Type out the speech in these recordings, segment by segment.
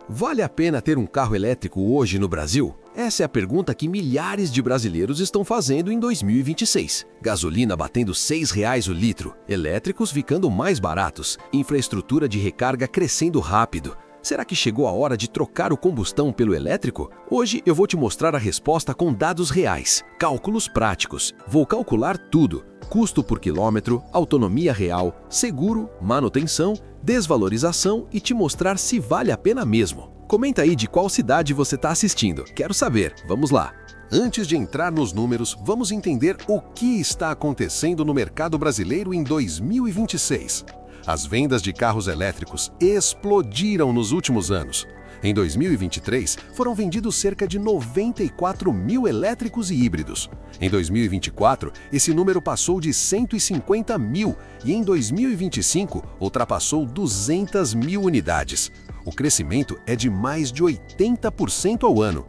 Vale a pena ter um carro elétrico hoje no Brasil? Essa é a pergunta que milhares de brasileiros estão fazendo em 2026. Gasolina batendo R$ 6,00 o litro, elétricos ficando mais baratos, infraestrutura de recarga crescendo rápido. Será que chegou a hora de trocar o combustão pelo elétrico? Hoje eu vou te mostrar a resposta com dados reais, cálculos práticos. Vou calcular tudo: custo por quilômetro, autonomia real, seguro, manutenção, desvalorização e te mostrar se vale a pena mesmo. Comenta aí de qual cidade você está assistindo. Quero saber. Vamos lá. Antes de entrar nos números, vamos entender o que está acontecendo no mercado brasileiro em 2026. As vendas de carros elétricos explodiram nos últimos anos. Em 2023, foram vendidos cerca de 94 mil elétricos e híbridos. Em 2024, esse número passou de 150 mil e em 2025 ultrapassou 200 mil unidades. O crescimento é de mais de 80% ao ano.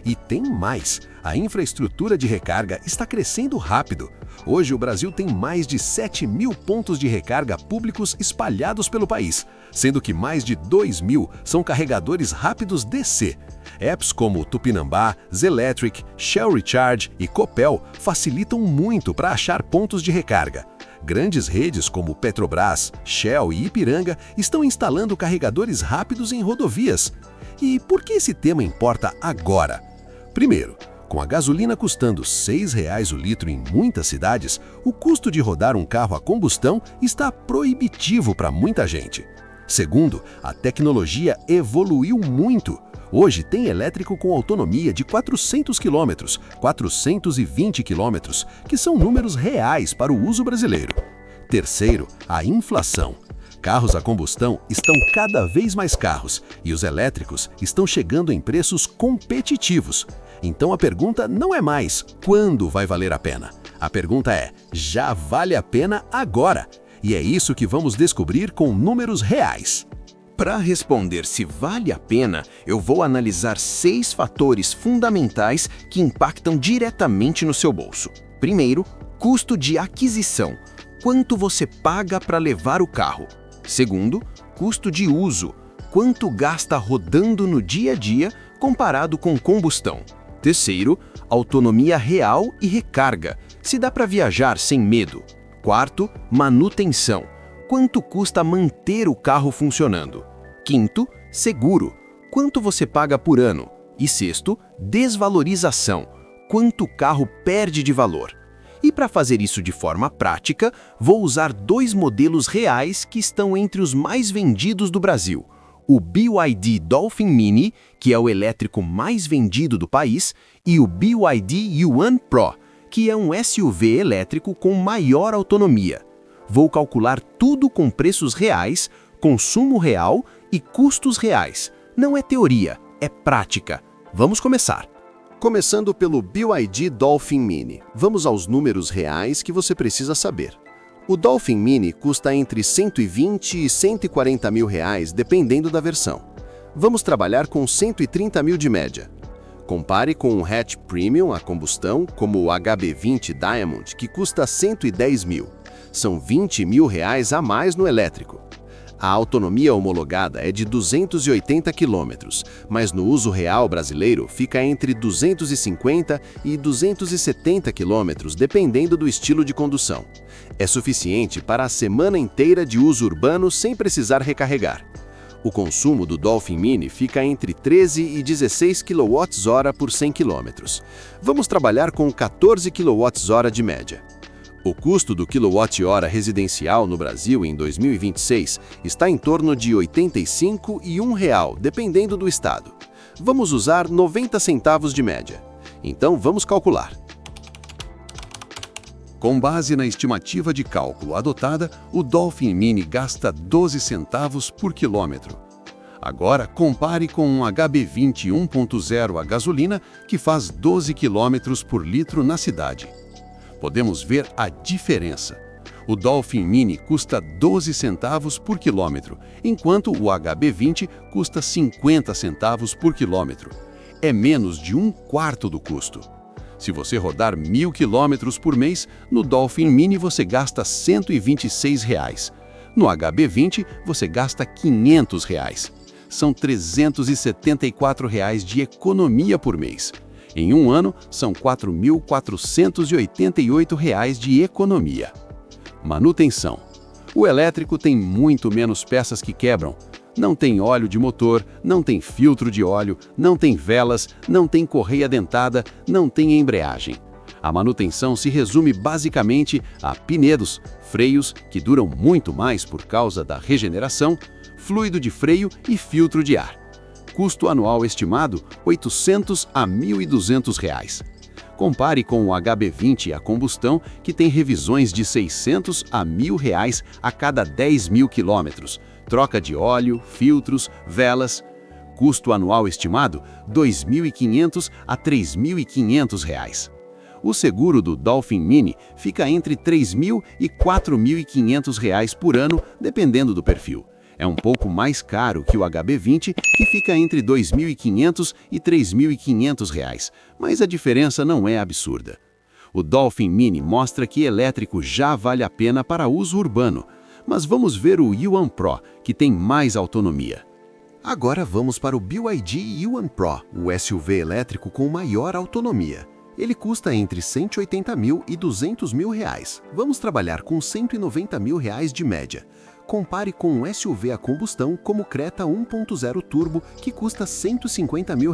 E tem mais, a infraestrutura de recarga está crescendo rápido. Hoje o Brasil tem mais de 7 mil pontos de recarga públicos espalhados pelo país, sendo que mais de 2 mil são carregadores rápidos DC. Apps como Tupinambá, Zelectric, Shell Recharge e Copel facilitam muito para achar pontos de recarga. Grandes redes como Petrobras, Shell e Ipiranga estão instalando carregadores rápidos em rodovias. E por que esse tema importa agora? Primeiro, com a gasolina custando R$ 6,00 o litro em muitas cidades, o custo de rodar um carro a combustão está proibitivo para muita gente. Segundo, a tecnologia evoluiu muito. Hoje tem elétrico com autonomia de 400 km, 420 km, que são números reais para o uso brasileiro. Terceiro, a inflação. Carros a combustão estão cada vez mais caros e os elétricos estão chegando em preços competitivos. Então a pergunta não é mais quando vai valer a pena. A pergunta é: já vale a pena agora? E é isso que vamos descobrir com números reais. Para responder se vale a pena, eu vou analisar 6 fatores fundamentais que impactam diretamente no seu bolso. Primeiro, custo de aquisição. Quanto você paga para levar o carro? Segundo, custo de uso. Quanto gasta rodando no dia a dia comparado com combustão? Terceiro, autonomia real e recarga. Se dá para viajar sem medo. Quarto, manutenção. Quanto custa manter o carro funcionando? Quinto, seguro. Quanto você paga por ano? E sexto, desvalorização. Quanto o carro perde de valor? E para fazer isso de forma prática, vou usar 2 modelos reais que estão entre os mais vendidos do Brasil. O BYD Dolphin Mini, que é o elétrico mais vendido do país, e o BYD Yuan Pro, que é um SUV elétrico com maior autonomia. Vou calcular tudo com preços reais, consumo real e custos reais. Não é teoria, é prática. Vamos começar. Começando pelo BYD Dolphin Mini, vamos aos números reais que você precisa saber. O Dolphin Mini custa entre 120 e 140 mil reais, dependendo da versão. Vamos trabalhar com 130 mil de média. Compare com um hatch premium a combustão, como o HB20 Diamond, que custa 110 mil. São 20 mil reais a mais no elétrico. A autonomia homologada é de 280 km, mas no uso real brasileiro fica entre 250 e 270 km, dependendo do estilo de condução. É suficiente para a semana inteira de uso urbano sem precisar recarregar. O consumo do Dolphin Mini fica entre 13 e 16 kWh por 100 km. Vamos trabalhar com 14 kWh de média. O custo do quilowatt-hora residencial no Brasil em 2026 está em torno de R$ 85 e R$ 1,00, dependendo do estado. Vamos usar 90 centavos de média. Então vamos calcular. Com base na estimativa de cálculo adotada, o Dolphin Mini gasta 12 centavos por quilômetro. Agora compare com um HB20 1.0 a gasolina que faz 12 km por litro na cidade. Podemos ver a diferença. O Dolphin Mini custa 12 centavos por quilômetro, enquanto o HB20 custa 50 centavos por quilômetro. É menos de 1/4 do custo. Se você rodar 1.000 km por mês, no Dolphin Mini você gasta R$ 126. No HB20 você gasta R$ 500. são R$ 374 de economia por mês. Em um ano, são R$ 4.488 de economia. Manutenção. O elétrico tem muito menos peças que quebram. Não tem óleo de motor, não tem filtro de óleo, não tem velas, não tem correia dentada, não tem embreagem. A manutenção se resume basicamente a pneus, freios, que duram muito mais por causa da regeneração, fluido de freio e filtro de ar. Custo anual estimado R$ 800 a R$ 1.200. Compare com o HB20 a combustão, que tem revisões de R$ 600 a R$ 1.000 a cada 10.000 quilômetros, troca de óleo, filtros, velas. Custo anual estimado R$ 2.500 a R$ 3.500. O seguro do Dolphin Mini fica entre R$ 3.000 e R$ 4.500 por ano, dependendo do perfil. É um pouco mais caro que o HB20, que fica entre R$ 2.500 e R$ 3.500, mas a diferença não é absurda. O Dolphin Mini mostra que elétrico já vale a pena para uso urbano, mas vamos ver o Yuan Pro, que tem mais autonomia. Agora vamos para o BYD Yuan Pro, o SUV elétrico com maior autonomia. Ele custa entre R$ 180 mil e R$ 200 mil. Vamos trabalhar com R$ 190 mil de média. Compare com um SUV a combustão como o Creta 1.0 Turbo, que custa R$ 150 mil.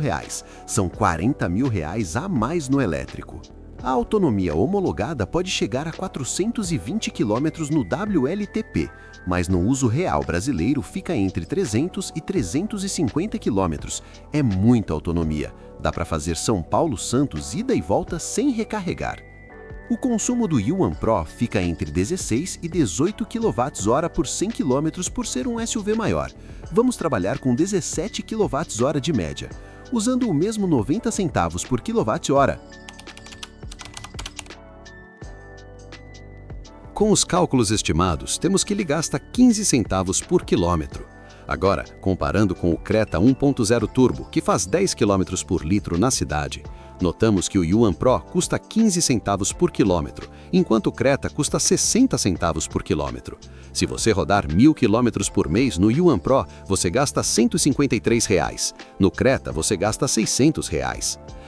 São R$ 40 mil a mais no elétrico. A autonomia homologada pode chegar a 420 km no WLTP, mas no uso real brasileiro fica entre 300 e 350 km. É muita autonomia. Dá para fazer São Paulo-Santos ida e volta sem recarregar. O consumo do Yuan Pro fica entre 16 e 18 kWh por 100 km por ser um SUV maior. Vamos trabalhar com 17 kWh de média, usando o mesmo 90 centavos por kWh. Com os cálculos estimados, temos que ele gasta 15 centavos por quilômetro. Agora, comparando com o Creta 1.0 Turbo, que faz 10 km por litro na cidade, notamos que o Yuan Pro custa 15 centavos por quilômetro, enquanto o Creta custa 60 centavos por quilômetro. Se você rodar 1.000 km por mês no Yuan Pro, você gasta R$ 153. No Creta, você gasta R$ 600.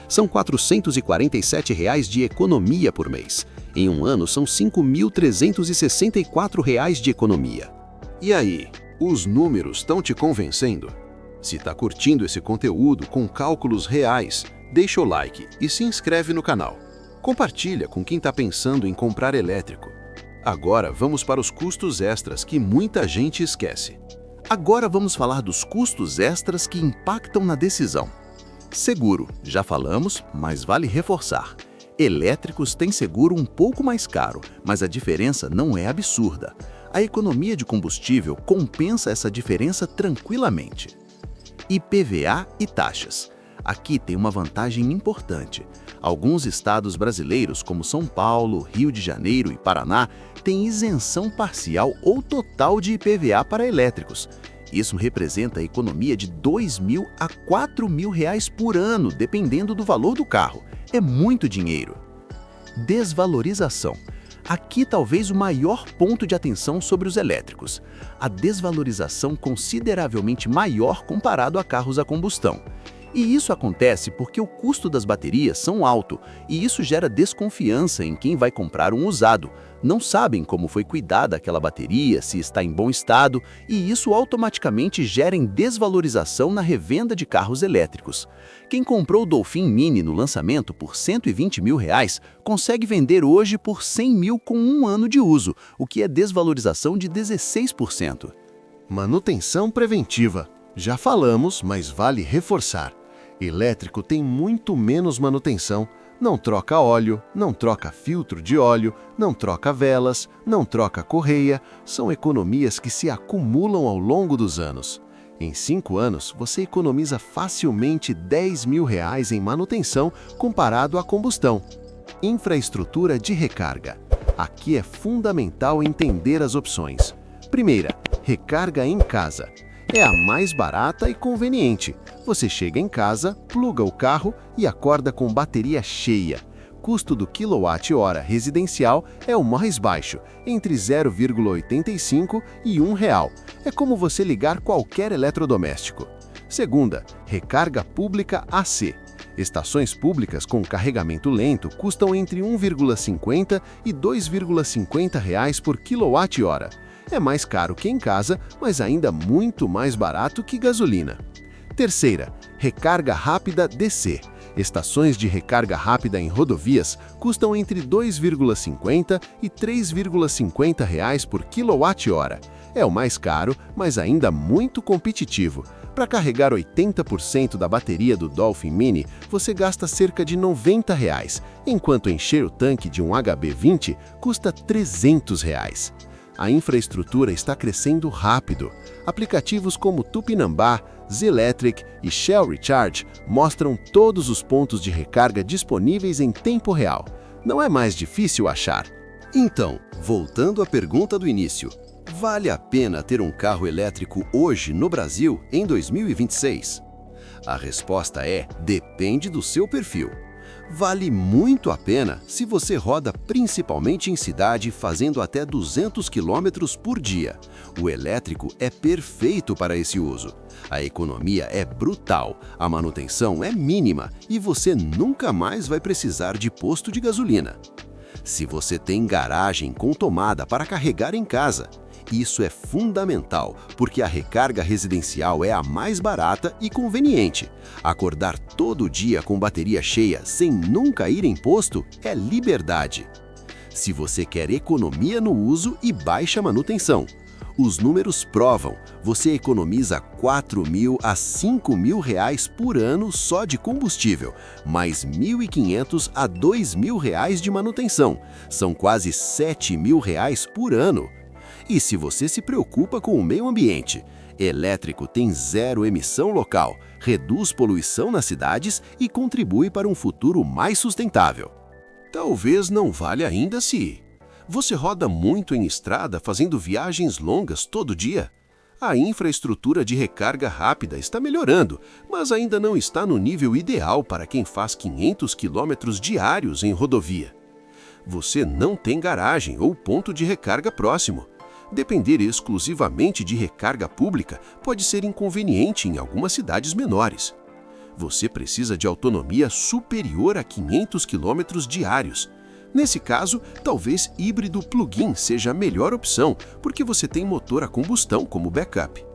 São R$ 447 de economia por mês. Em um ano, são R$ 5.364 de economia. E aí, os números estão te convencendo? Se está curtindo esse conteúdo com cálculos reais, deixa o like e se inscreve no canal. Compartilha com quem está pensando em comprar elétrico. Agora vamos para os custos extras que muita gente esquece. Agora vamos falar dos custos extras que impactam na decisão. Seguro, já falamos, mas vale reforçar. Elétricos têm seguro um pouco mais caro, mas a diferença não é absurda. A economia de combustível compensa essa diferença tranquilamente. IPVA e taxas. Aqui tem uma vantagem importante. Alguns estados brasileiros, como São Paulo, Rio de Janeiro e Paraná, têm isenção parcial ou total de IPVA para elétricos. Isso representa a economia de R$ 2.000 a R$ 4.000 por ano, dependendo do valor do carro. É muito dinheiro. Desvalorização. Aqui talvez o maior ponto de atenção sobre os elétricos. A desvalorização consideravelmente maior comparado a carros a combustão. E isso acontece porque o custo das baterias são alto, e isso gera desconfiança em quem vai comprar um usado. Não sabem como foi cuidada aquela bateria, se está em bom estado, e isso automaticamente gera em desvalorização na revenda de carros elétricos. Quem comprou o Dolphin Mini no lançamento por R$ 120 mil, consegue vender hoje por 100 mil com um ano de uso, o que é desvalorização de 16%. Manutenção preventiva. Já falamos, mas vale reforçar. Elétrico tem muito menos manutenção. Não troca óleo, não troca filtro de óleo, não troca velas, não troca correia. São economias que se acumulam ao longo dos anos. Em 5 anos, você economiza facilmente R$ 10 mil em manutenção comparado à combustão. Infraestrutura de recarga. Aqui é fundamental entender as opções. Primeira, recarga em casa. É a mais barata e conveniente. Você chega em casa, pluga o carro e acorda com bateria cheia. Custo do quilowatt-hora residencial é o mais baixo, entre 0,85 e R$ 1. É como você ligar qualquer eletrodoméstico. Segunda, recarga pública AC. Estações públicas com carregamento lento custam entre R$ 1,50 e R$ 2,50 por quilowatt-hora. É mais caro que em casa, mas ainda muito mais barato que gasolina. Terceira, recarga rápida DC. Estações de recarga rápida em rodovias custam entre R$ 2,50 e R$ 3,50 por quilowatt-hora. É o mais caro, mas ainda muito competitivo. Para carregar 80% da bateria do Dolphin Mini, você gasta cerca de R$ 90, enquanto encher o tanque de um HB20 custa R$ 300. A infraestrutura está crescendo rápido. Aplicativos como Tupinambá, Zelectric e Shell Recharge mostram todos os pontos de recarga disponíveis em tempo real. Não é mais difícil achar. Então, voltando à pergunta do início, vale a pena ter um carro elétrico hoje no Brasil, em 2026? A resposta é: depende do seu perfil. Vale muito a pena se você roda principalmente em cidade fazendo até 200 km por dia. O elétrico é perfeito para esse uso. A economia é brutal, a manutenção é mínima e você nunca mais vai precisar de posto de gasolina. Se você tem garagem com tomada para carregar em casa, isso é fundamental, porque a recarga residencial é a mais barata e conveniente. Acordar todo dia com bateria cheia sem nunca ir em posto é liberdade. Se você quer economia no uso e baixa manutenção, os números provam, você economiza R$ 4.000 a R$ 5.000 por ano só de combustível, mais R$ 1.500 a R$ 2.000 de manutenção. São quase R$ 7.000 por ano. E se você se preocupa com o meio ambiente, elétrico tem zero emissão local, reduz poluição nas cidades e contribui para um futuro mais sustentável. Talvez não valha ainda se você roda muito em estrada fazendo viagens longas todo dia. A infraestrutura de recarga rápida está melhorando, mas ainda não está no nível ideal para quem faz 500 km diários em rodovia. Você não tem garagem ou ponto de recarga próximo. Depender exclusivamente de recarga pública pode ser inconveniente em algumas cidades menores. Você precisa de autonomia superior a 500 km diários. Nesse caso, talvez híbrido plug-in seja a melhor opção, porque você tem motor a combustão como backup.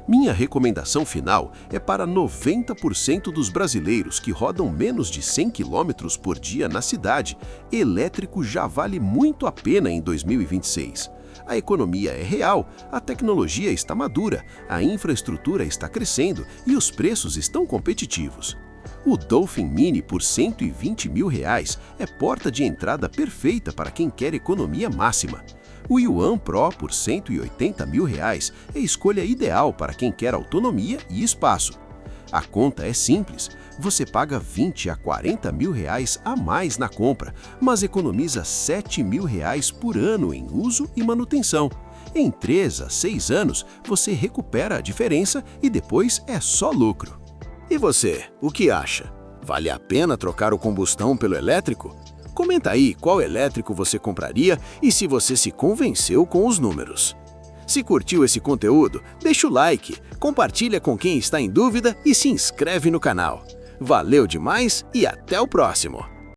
Minha recomendação final é para 90% dos brasileiros que rodam menos de 100 km por dia na cidade, elétrico já vale muito a pena em 2026. A economia é real, a tecnologia está madura, a infraestrutura está crescendo e os preços estão competitivos. O Dolphin Mini por R$ 120 mil é porta de entrada perfeita para quem quer economia máxima. O Yuan Pro por R$ 180 mil é escolha ideal para quem quer autonomia e espaço. A conta é simples, você paga 20 a 40 mil a mais na compra, mas economiza 7 mil por ano em uso e manutenção. Em 3 a 6 anos, você recupera a diferença e depois é só lucro. E você, o que acha? Vale a pena trocar o combustão pelo elétrico? Comenta aí qual elétrico você compraria e se você se convenceu com os números. Se curtiu esse conteúdo, deixa o like, compartilha com quem está em dúvida e se inscreve no canal. Valeu demais e até o próximo!